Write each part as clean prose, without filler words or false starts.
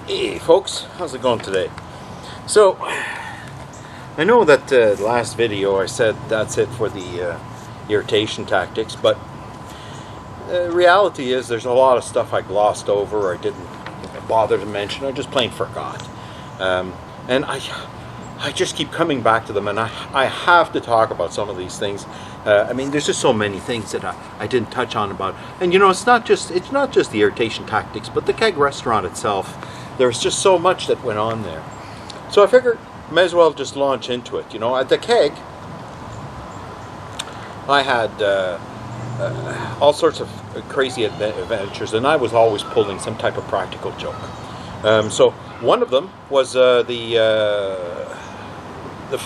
Hey folks, how's it going today? So, I know that the last video I said that's it for the irritation tactics, but reality is there's a lot of stuff I glossed over or I didn't bother to mention, I just plain forgot. And I just keep coming back to them, and I have to talk about some of these things. I mean, there's just so many things that I didn't touch on about. And you know, it's not just the irritation tactics, but the keg restaurant itself. There's just so much that went on there. So I figured may as well just launch into it. You know, at the keg, I had all sorts of crazy adventures, and I was always pulling some type of practical joke. So one of them was the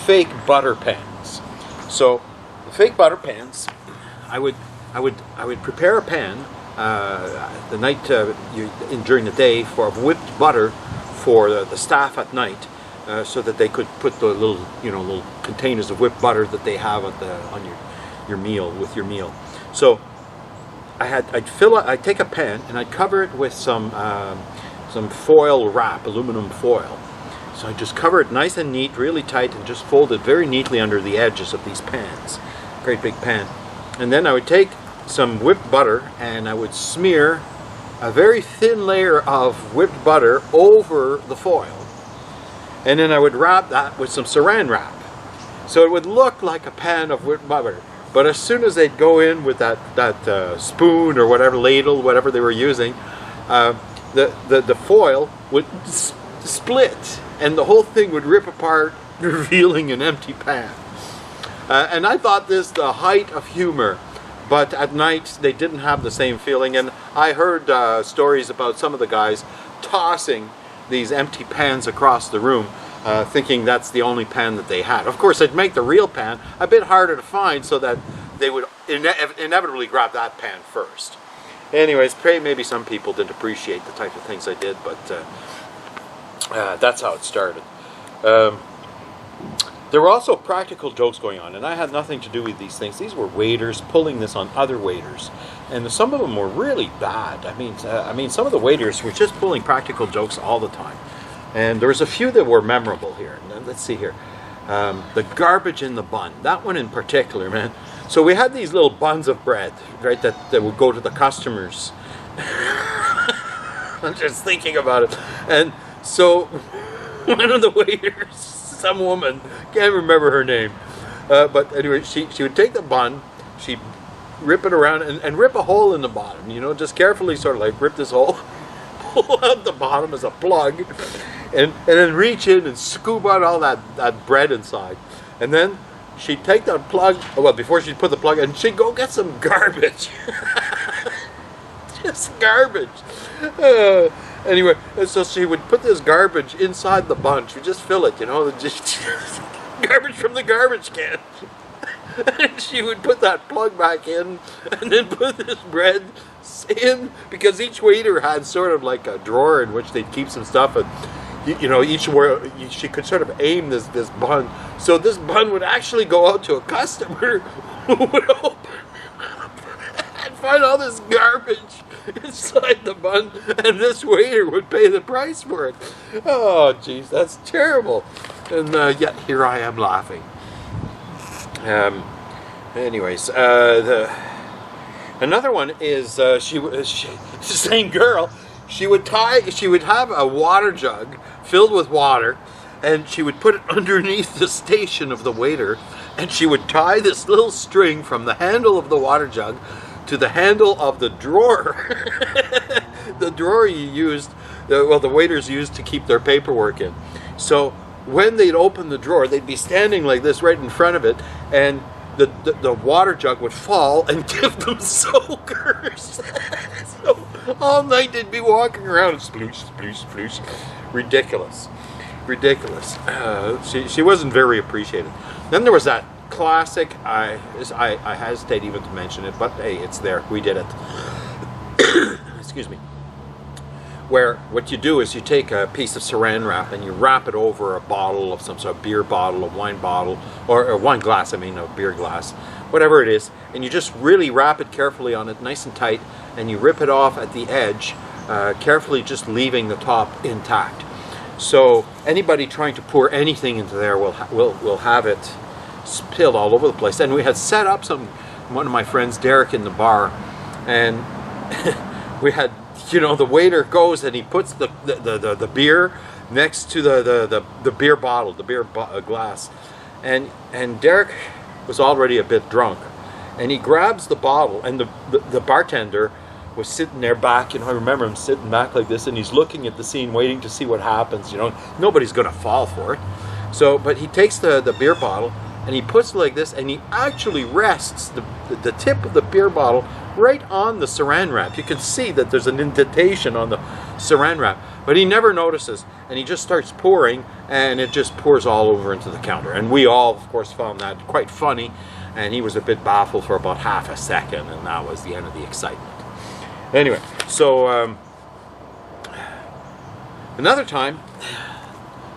fake butter pans. So the fake butter pans, I would prepare a pan the night during the day for whipped butter for the staff at night, so that they could put the little containers of whipped butter that they have on your meal with your meal. So I'd take a pan and I'd cover it with some foil wrap, aluminum foil. So I just cover it nice and neat, really tight, and just fold it very neatly under the edges of these pans. Great big pan. And then I would take some whipped butter and I would smear a very thin layer of whipped butter over the foil. And then I would wrap that with some Saran Wrap. So it would look like a pan of whipped butter. But as soon as they'd go in with that spoon or whatever, ladle, whatever they were using, the foil would split and the whole thing would rip apart, revealing an empty pan. And I thought this the height of humor. But at night, they didn't have the same feeling. And I heard stories about some of the guys tossing these empty pans across the room, thinking that's the only pan that they had. Of course, they'd make the real pan a bit harder to find, so that they would inevitably grab that pan first. Anyways, maybe some people didn't appreciate the type of things I did, but that's how it started. There were also practical jokes going on, and I had nothing to do with these things. These were waiters pulling this on other waiters, and some of them were really bad. I mean, some of the waiters were just pulling practical jokes all the time, and there was a few that were memorable here. Let's see here, the garbage in the bun. That one in particular, man. So we had these little buns of bread, right, that would go to the customers. I'm just thinking about it, and so one of the waiters, some woman, can't remember her name, but anyway, she would take the bun, she'd rip it around and rip a hole in the bottom, you know, just carefully sort of like rip this hole, pull out the bottom as a plug, and then reach in and scoop out all that bread inside. And then she'd take that plug, well, before she'd put the plug in, she'd go get some garbage. Just garbage. Anyway, so she would put this garbage inside the bun. She would just fill it, you know, just garbage from the garbage can. And she would put that plug back in and then put this bread in, because each waiter had sort of like a drawer in which they'd keep some stuff, and you know, she could sort of aim this bun. So this bun would actually go out to a customer who would open and find all this garbage inside the bun, and this waiter would pay the price for it. Oh, jeez, that's terrible. And yet here I am laughing. Anyways, another one is the same girl. She would have a water jug filled with water, and she would put it underneath the station of the waiter, and she would tie this little string from the handle of the water jug to the handle of the drawer. The drawer the waiters used to keep their paperwork in. So when they'd open the drawer, they'd be standing like this right in front of it, and the water jug would fall and give them soakers. So all night they'd be walking around and sploosh, sploosh, sploosh. Ridiculous. She wasn't very appreciated. Then there was that classic, I hesitate even to mention it, but hey, it's there. We did it. Excuse me. Where what you do is you take a piece of Saran Wrap and you wrap it over a bottle of some sort of beer bottle, a wine bottle, or a wine glass, a beer glass, whatever it is, and you just really wrap it carefully on it, nice and tight, and you rip it off at the edge carefully just leaving the top intact. So anybody trying to pour anything into there will have it spilled all over the place. And we had set up one of my friends, Derek, in the bar, and we had, the waiter goes and he puts the beer next to the beer bottle, glass, and Derek was already a bit drunk, and he grabs the bottle, and the bartender was sitting there back, I remember him sitting back like this, and he's looking at the scene, waiting to see what happens, nobody's going to fall for it. So, but he takes the beer bottle, and he puts it like this, and he actually rests the tip of the beer bottle right on the Saran Wrap. You can see that there's an indentation on the Saran Wrap, but he never notices, and he just starts pouring, and it just pours all over into the counter. And we all, of course, found that quite funny, and he was a bit baffled for about half a second, and that was the end of the excitement. Anyway, so another time,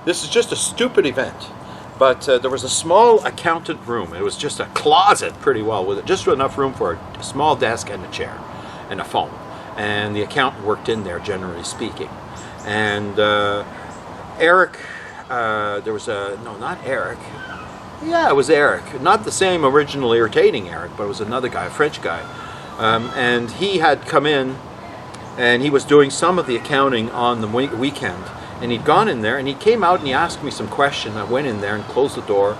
this is just a stupid event, but there was a small accountant room. It was just a closet, pretty well, with just enough room for a small desk and a chair and a phone. And the accountant worked in there, generally speaking. And Eric, there was no, not Eric. Yeah, it was Eric. Not the same original irritating Eric, but it was another guy, a French guy. And he had come in, and he was doing some of the accounting on the weekend. And he'd gone in there, and he came out and he asked me some question. I went in there and closed the door,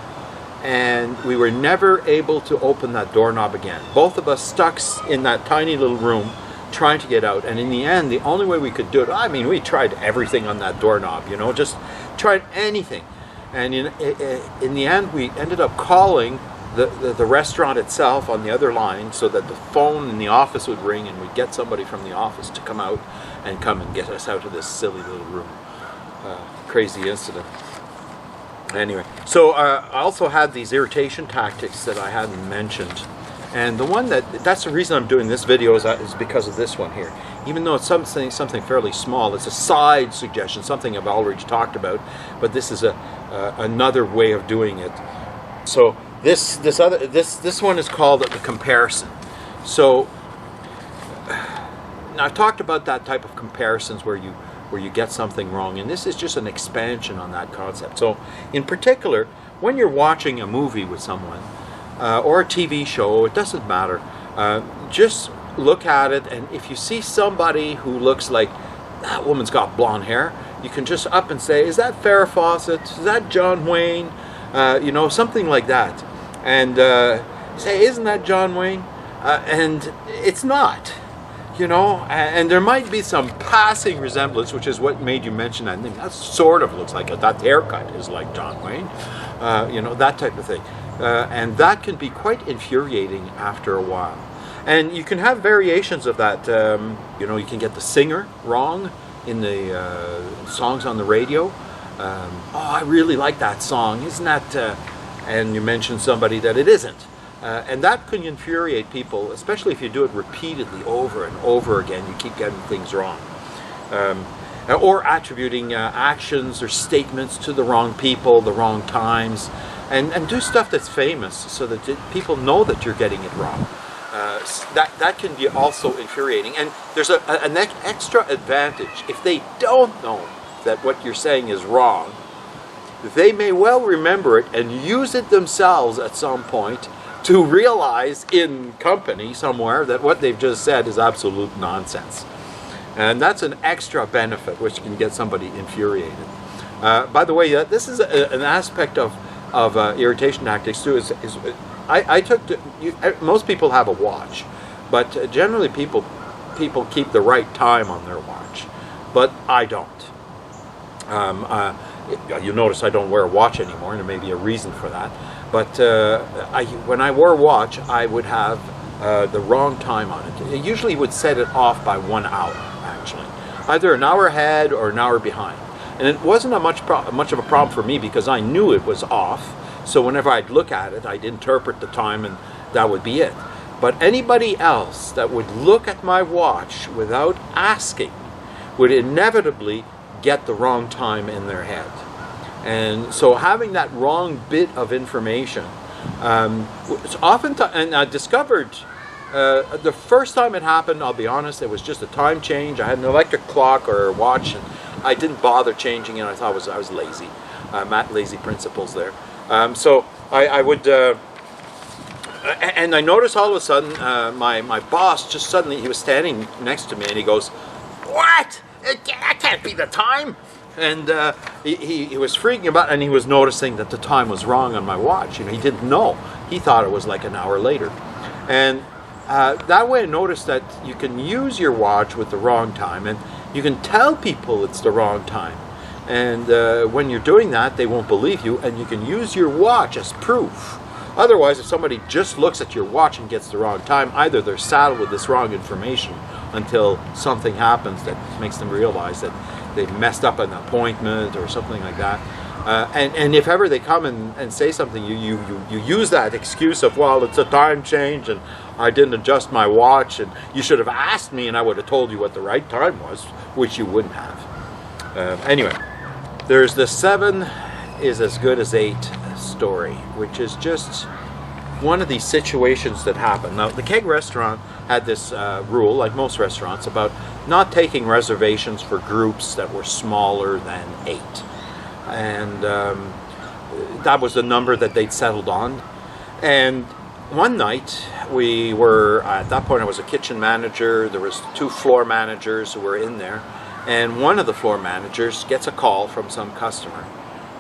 and we were never able to open that doorknob again. Both of us stuck in that tiny little room trying to get out. And in the end, the only way we could do it, we tried everything on that doorknob, just tried anything. And in the end, we ended up calling the restaurant itself on the other line, so that the phone in the office would ring, and we'd get somebody from the office to come out and get us out of this silly little room. Crazy incident. Anyway, so I also had these irritation tactics that I hadn't mentioned, and the one that's the reason I'm doing this video is because of this one here. Even though it's something fairly small, it's a side suggestion, something I've already talked about, but this is another way of doing it. So this one is called the comparison. So now I've talked about that type of comparisons where you get something wrong, and this is just an expansion on that concept. So in particular, when you're watching a movie with someone or a TV show, it doesn't matter, just look at it, and if you see somebody who looks like that woman's got blonde hair, you can just up and say, is that Farrah Fawcett? Is that John Wayne? Something like that. And say, isn't that John Wayne? And it's not. And there might be some passing resemblance, which is what made you mention that. That sort of looks like it. That haircut is like John Wayne, that type of thing. And that can be quite infuriating after a while. And you can have variations of that. You can get the singer wrong in the songs on the radio. I really like that song. Isn't that... and you mention somebody that it isn't. And that can infuriate people, especially if you do it repeatedly over and over again. You keep getting things wrong. Or attributing actions or statements to the wrong people, the wrong times. And do stuff that's famous so that people know that you're getting it wrong. That can be also infuriating. And there's an extra advantage. If they don't know that what you're saying is wrong, they may well remember it and use it themselves at some point to realize in company somewhere that what they've just said is absolute nonsense. And that's an extra benefit which can get somebody infuriated. By the way, this is an aspect of irritation tactics too. Most people have a watch, but generally people keep the right time on their watch, but I don't. You'll notice I don't wear a watch anymore, and there may be a reason for that. But when I wore a watch, I would have the wrong time on it. It usually would set it off by 1 hour, actually. Either an hour ahead or an hour behind. And it wasn't much of a problem for me because I knew it was off. So whenever I'd look at it, I'd interpret the time and that would be it. But anybody else that would look at my watch without asking would inevitably get the wrong time in their head. And so having that wrong bit of information, it's often and I discovered The first time it happened, I'll be honest, it was just a time change. I had an electric clock or a watch, and I didn't bother changing it. I thought I was lazy. Matt Lazy Principles there. So I would, and I noticed all of a sudden my boss just suddenly, he was standing next to me and he goes, "What? That can't be the time." And he was freaking about, and he was noticing that the time was wrong on my watch. You know, he didn't know. He thought it was like an hour later. And that way I noticed that you can use your watch with the wrong time, and you can tell people it's the wrong time. And when you're doing that, they won't believe you, and you can use your watch as proof. Otherwise, if somebody just looks at your watch and gets the wrong time, either they're saddled with this wrong information until something happens that makes them realize that they've messed up an appointment or something like that. And if ever they come and say something, you use that excuse of, well, it's a time change and I didn't adjust my watch and you should have asked me and I would have told you what the right time was, which you wouldn't have. Anyway, there's the 7 is as good as 8 story, which is just one of these situations that happen. Now, the Keg restaurant had this rule, like most restaurants, about not taking reservations for groups that were smaller than 8. And that was the number that they'd settled on. And one night, we were, at that point I was a kitchen manager, there was 2 floor managers who were in there, and one of the floor managers gets a call from some customer.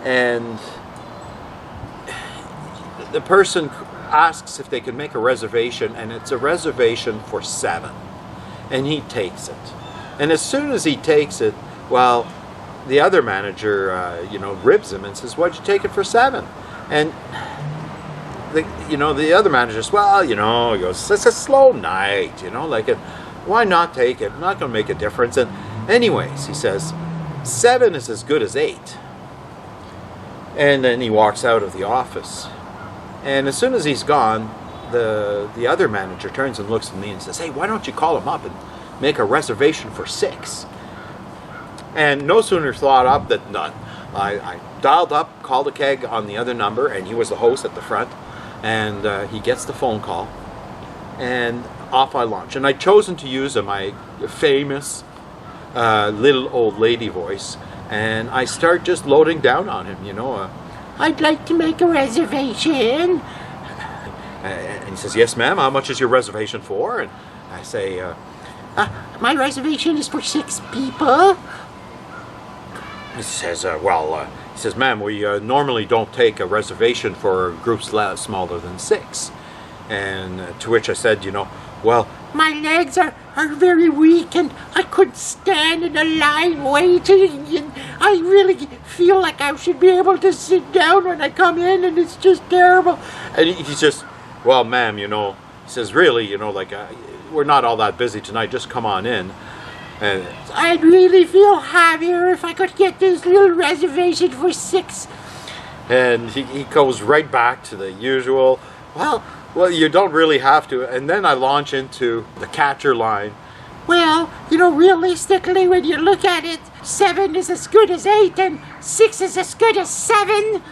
And the person asks if they can make a reservation, and it's a reservation for 7. And he takes it. And as soon as he takes it, well, the other manager, ribs him and says, "Why'd you take it for 7?" And the other manager says, "Well, he goes, it's a slow night, why not take it? Not going to make a difference." And anyways, he says, 7 is as good as 8. And then he walks out of the office. And as soon as he's gone, the other manager turns and looks at me and says, "Hey, why don't you call him up and make a reservation for 6? And no sooner thought up than done. I dialed up, called a Keg on the other number, and he was the host at the front. And he gets the phone call, and off I launch. And I'd chosen to use my famous little old lady voice, and I start just loading down on him, "I'd like to make a reservation." And he says, "Yes, ma'am, how much is your reservation for?" And I say, "My reservation is for 6 people." He says, "Ma'am, we normally don't take a reservation for groups smaller than 6. And to which I said, "Well, my legs are very weak and I couldn't stand in a line waiting. And I really feel like I should be able to sit down when I come in, and it's just terrible." And he's just, "Well, ma'am, he says, "Really, we're not all that busy tonight. Just come on in. And I'd really feel happier if I could get this little reservation for 6. And he goes right back to the usual, well, you don't really have to. And then I launch into the catcher line. "Well, realistically, when you look at it, 7 is as good as 8, and 6 is as good as 7.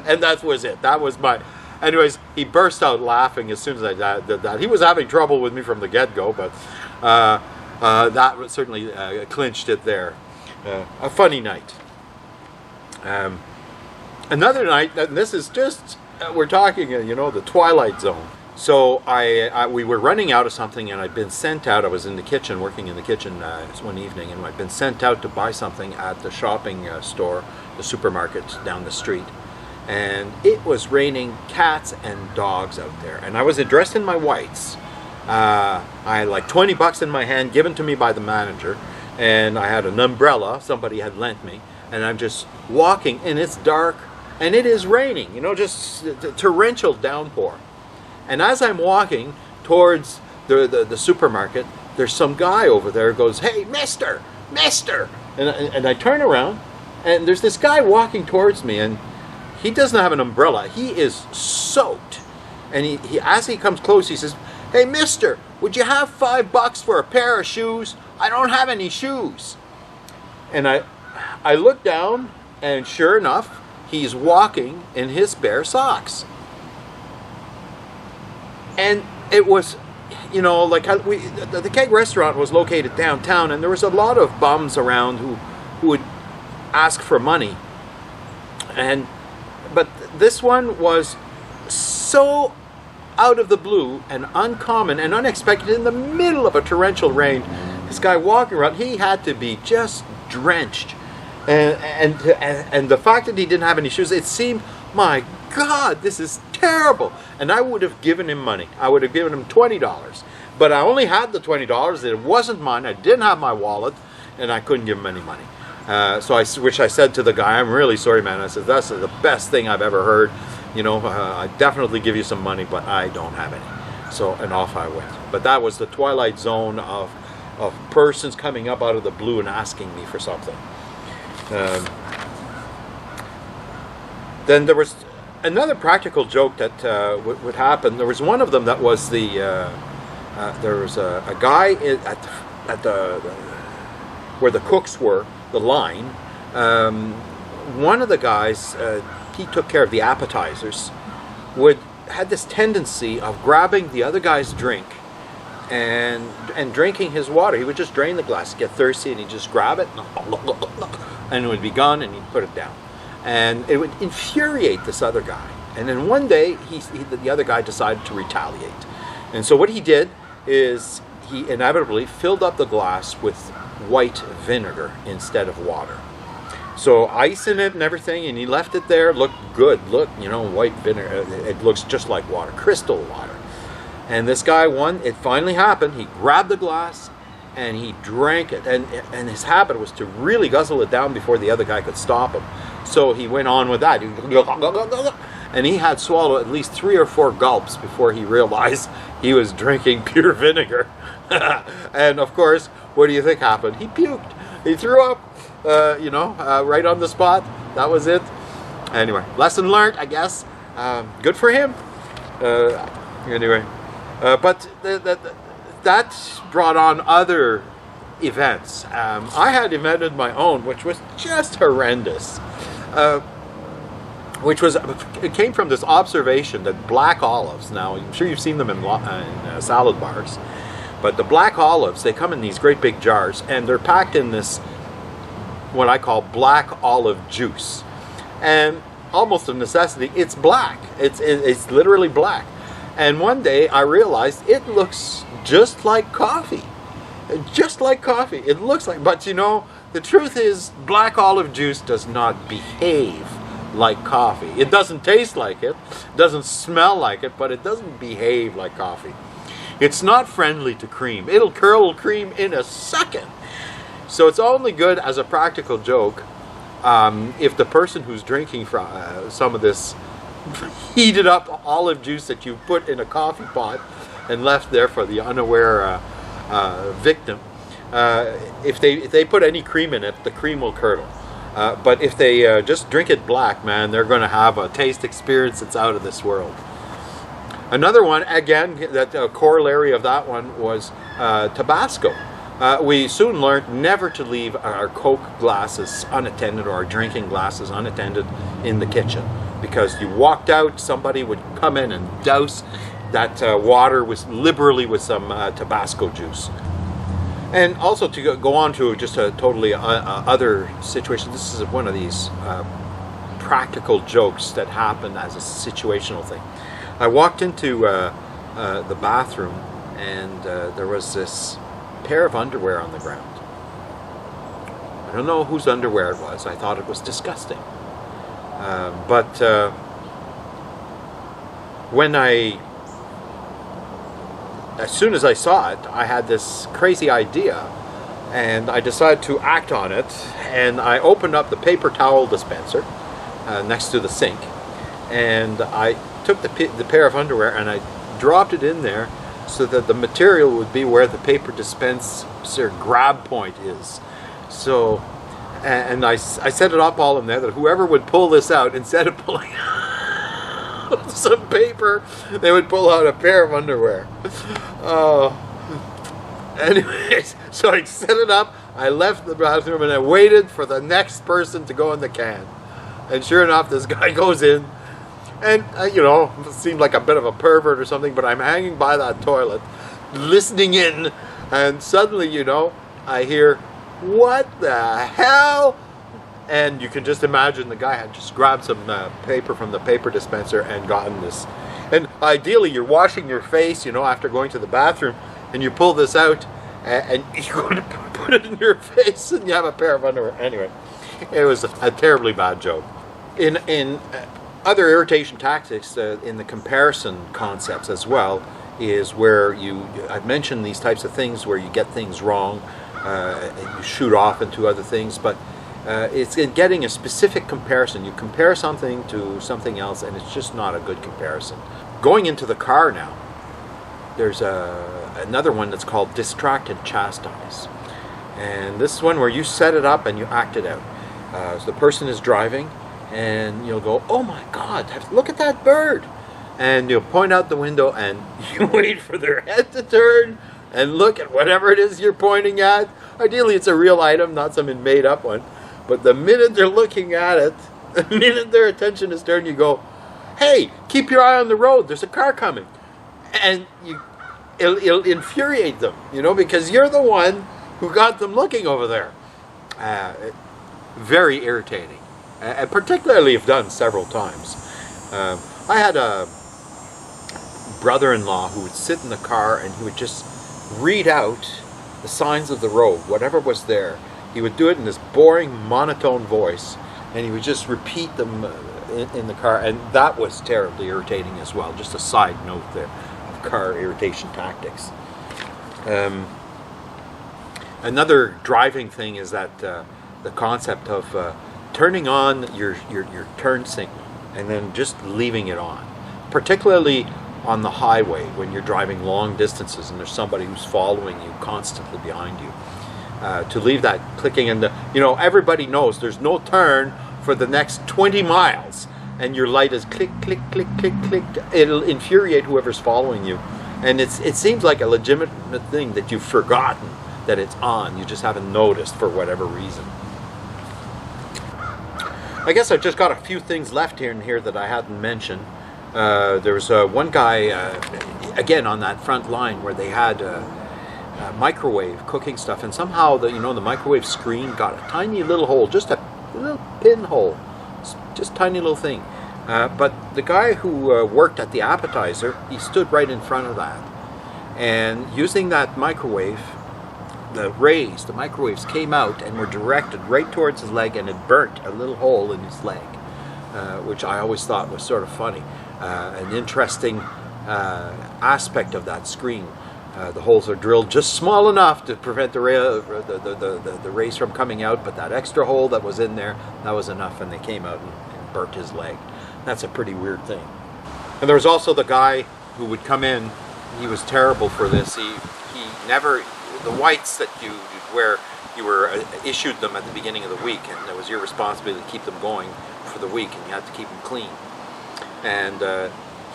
And that was it. That was my... Anyways, he burst out laughing as soon as I did that. He was having trouble with me from the get-go, but that certainly clinched it there. A funny night. Another night, and this is just, we're talking, the Twilight Zone. So we were running out of something, and I'd been sent out. I was in the kitchen, working in the kitchen one evening, and I'd been sent out to buy something at the shopping store, the supermarket down the street. And it was raining cats and dogs out there. And I was dressed in my whites. I had like $20 in my hand, given to me by the manager. And I had an umbrella somebody had lent me. And I'm just walking, and it's dark, and it is raining, just a torrential downpour. And as I'm walking towards the supermarket, there's some guy over there who goes, "Hey, mister! And I turn around, and there's this guy walking towards me, and he doesn't have an umbrella. He is soaked. And he as he comes close, he says, "Hey, mister, would you have $5 for a pair of shoes? I don't have any shoes." And I look down, and sure enough, he's walking in his bare socks. And it was, you know, like the Keg restaurant was located downtown, and there was a lot of bums around who would ask for money, but this one was so out of the blue and uncommon and unexpected. In the middle of a torrential rain, this guy walking around, he had to be just drenched, and the fact that he didn't have any shoes, it seemed, my God, this is terrible. And I would have given him money. I would have given him $20, but I only had the $20. It wasn't mine. I didn't have my wallet, and I couldn't give him any money. Which I said to the guy, I'm really sorry, man. I said, that's the best thing I've ever heard. You know, I definitely give you some money, but I don't have any. So, and off I went. But that was the Twilight Zone of persons coming up out of the blue and asking me for something. Then there was another practical joke that would happen. There was one of them that was there was a guy at the where the cooks were, the line. One of the guys, he took care of the appetizers, had this tendency of grabbing the other guy's drink and drinking his water. He would just drain the glass, get thirsty, and he'd just grab it, and it would be gone, and he'd put it down. And it would infuriate this other guy. And then one day, the other guy decided to retaliate. And so what he did is he inevitably filled up the glass with white vinegar instead of water. So ice in it and everything, and he left it there. Looked good. Look, you know, white vinegar. It looks just like water, crystal water. And this guy it finally happened. He grabbed the glass and he drank it. And his habit was to really guzzle it down before the other guy could stop him. So he went on with that. And he had swallowed at least 3 or 4 gulps before he realized he was drinking pure vinegar. And of course, what do you think happened? He puked. He threw up, right on the spot. That was it. Anyway, lesson learned, I guess. Good for him. Anyway, but that brought on other events. I had invented my own, which was just horrendous. It came from this observation that black olives, now I'm sure you've seen them in salad bars, but the black olives, they come in these great big jars, and they're packed in this, what I call black olive juice. And almost of necessity, it's black. It's literally black. And one day I realized it looks just like coffee. Just like coffee. It looks like, but you know, the truth is black olive juice does not behave like coffee. It doesn't taste like it, doesn't smell like it, but it doesn't behave like coffee. It's not friendly to cream. It'll curdle cream in a second. So it's only good as a practical joke if the person who's drinking some of this heated up olive juice that you put in a coffee pot and left there for the unaware victim, if they put any cream in it, the cream will curdle. But if they just drink it black, man, they're going to have a taste experience that's out of this world. Another one, again, that corollary of that one was Tabasco. We soon learned never to leave our Coke glasses unattended or our drinking glasses unattended in the kitchen, because you walked out, somebody would come in and douse that water liberally with some Tabasco juice. And also to go on to just a totally other situation, this is one of these practical jokes that happen as a situational thing. I walked into the bathroom, and there was this pair of underwear on the ground. I don't know whose underwear it was. I thought it was disgusting. But as soon as I saw it, I had this crazy idea, and I decided to act on it. And I opened up the paper towel dispenser next to the sink, and I took the pair of underwear and I dropped it in there so that the material would be where the paper dispenser grab point is. So, and I set it up all in there that whoever would pull this out, instead of pulling out some paper, they would pull out a pair of underwear. Anyways, so I set it up, I left the bathroom, and I waited for the next person to go in the can. And sure enough, this guy goes in, And, you know, it seemed like a bit of a pervert or something, but I'm hanging by that toilet, listening in, and suddenly, you know, I hear, "What the hell?" And you can just imagine the guy had just grabbed some paper from the paper dispenser and gotten this. And ideally, you're washing your face, you know, after going to the bathroom, and you pull this out, and you go to put it in your face, and you have a pair of underwear. Anyway, it was a terribly bad joke. In other irritation tactics, in the comparison concepts as well, is where I've mentioned these types of things where you get things wrong, and you shoot off into other things, but it's in getting a specific comparison. You compare something to something else, and it's just not a good comparison. Going into the car now, there's another one that's called distract and chastise. And this is one where you set it up and you act it out. So the person is driving, and you'll go, "Oh my God, look at that bird." And you'll point out the window, and you wait for their head to turn and look at whatever it is you're pointing at. Ideally, it's a real item, not some made up one. But the minute they're looking at it, the minute their attention is turned, you go, "Hey, keep your eye on the road. There's a car coming." And it'll infuriate them, you know, because you're the one who got them looking over there. Very irritating. And particularly if done several times. I had a brother-in-law who would sit in the car and he would just read out the signs of the road, whatever was there. He would do it in this boring, monotone voice, and he would just repeat them in the car, and that was terribly irritating as well. Just a side note there of car irritation tactics. Another driving thing is that the concept of turning on your turn signal and then just leaving it on, particularly on the highway when you're driving long distances and there's somebody who's following you constantly behind you. To leave that clicking, and you know, everybody knows there's no turn for the next 20 miles, and your light is click, click, click, click, click. It'll infuriate whoever's following you, and it seems like a legitimate thing that you've forgotten that it's on. You just haven't noticed for whatever reason. I guess I've just got a few things left here that I hadn't mentioned. There was one guy, again on that front line, where they had microwave cooking stuff, and somehow the microwave screen got a tiny little hole, just a little pinhole, just tiny little thing. But the guy who worked at the appetizer, he stood right in front of that, and using that microwave, the microwaves came out and were directed right towards his leg, and it burnt a little hole in his leg, which I always thought was sort of funny, an interesting aspect of that screen. The holes are drilled just small enough to prevent the rays from coming out, but that extra hole that was in there, that was enough, and they came out and burnt his leg. That's a pretty weird thing. And there was also the guy who would come in. He was terrible for this. He never, the whites that you wear, you were issued them at the beginning of the week, and it was your responsibility to keep them going for the week, and you had to keep them clean. And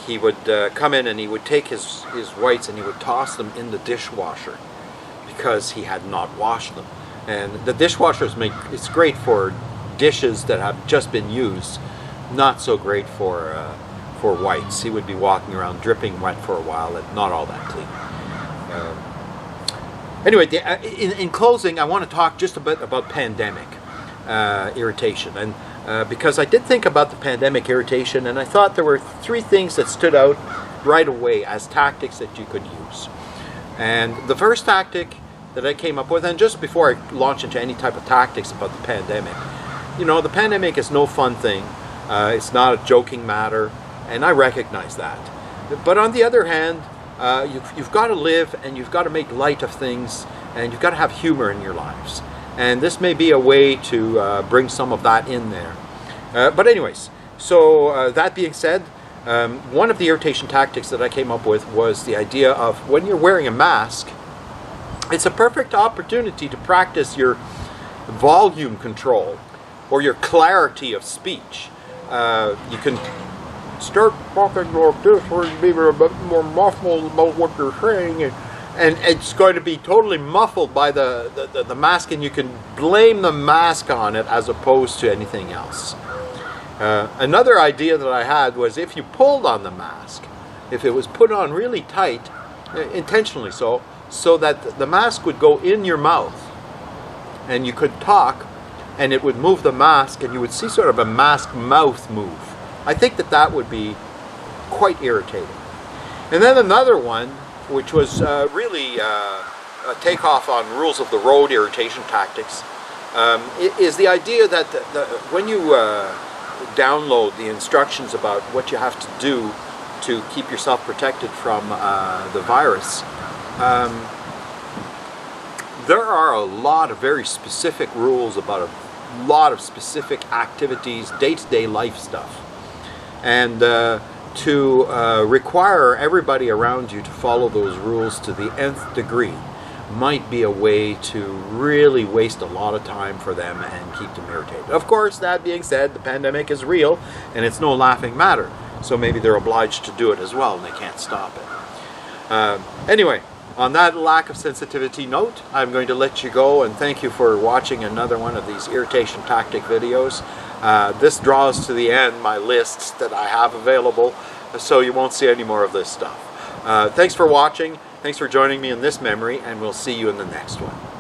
he would come in and he would take his whites and he would toss them in the dishwasher because he had not washed them. And the dishwashers it's great for dishes that have just been used, not so great for whites. He would be walking around dripping wet for a while and not all that clean. Anyway, in closing, I want to talk just a bit about pandemic irritation, and because I did think about the pandemic irritation, and I thought there were three things that stood out right away as tactics that you could use. And the first tactic that I came up with, and just before I launch into any type of tactics about the pandemic, you know, the pandemic is no fun thing. It's not a joking matter, and I recognize that. But on the other hand, you've got to live, and you've got to make light of things, and you've got to have humor in your lives. And this may be a way to bring some of that in there. But anyways, so that being said, one of the irritation tactics that I came up with was the idea of when you're wearing a mask, it's a perfect opportunity to practice your volume control or your clarity of speech. You can start talking like this or be a bit more muffled about what you're saying, and it's going to be totally muffled by the mask, and you can blame the mask on it as opposed to anything else. Another idea that I had was if you pulled on the mask, if it was put on really tight, intentionally so that the mask would go in your mouth and you could talk and it would move the mask and you would see sort of a mask mouth move. I think that that would be quite irritating. And then another one, which was really a takeoff on rules of the road irritation tactics, is the idea that when you download the instructions about what you have to do to keep yourself protected from the virus, there are a lot of very specific rules about a lot of specific activities, day-to-day life stuff. And to require everybody around you to follow those rules to the nth degree might be a way to really waste a lot of time for them and keep them irritated. Of course, that being said, the pandemic is real and it's no laughing matter. So maybe they're obliged to do it as well and they can't stop it. Anyway, on that lack of sensitivity note, I'm going to let you go and thank you for watching another one of these irritation tactic videos. This draws to the end my lists that I have available, so you won't see any more of this stuff. Thanks for watching, thanks for joining me in this memory, and we'll see you in the next one.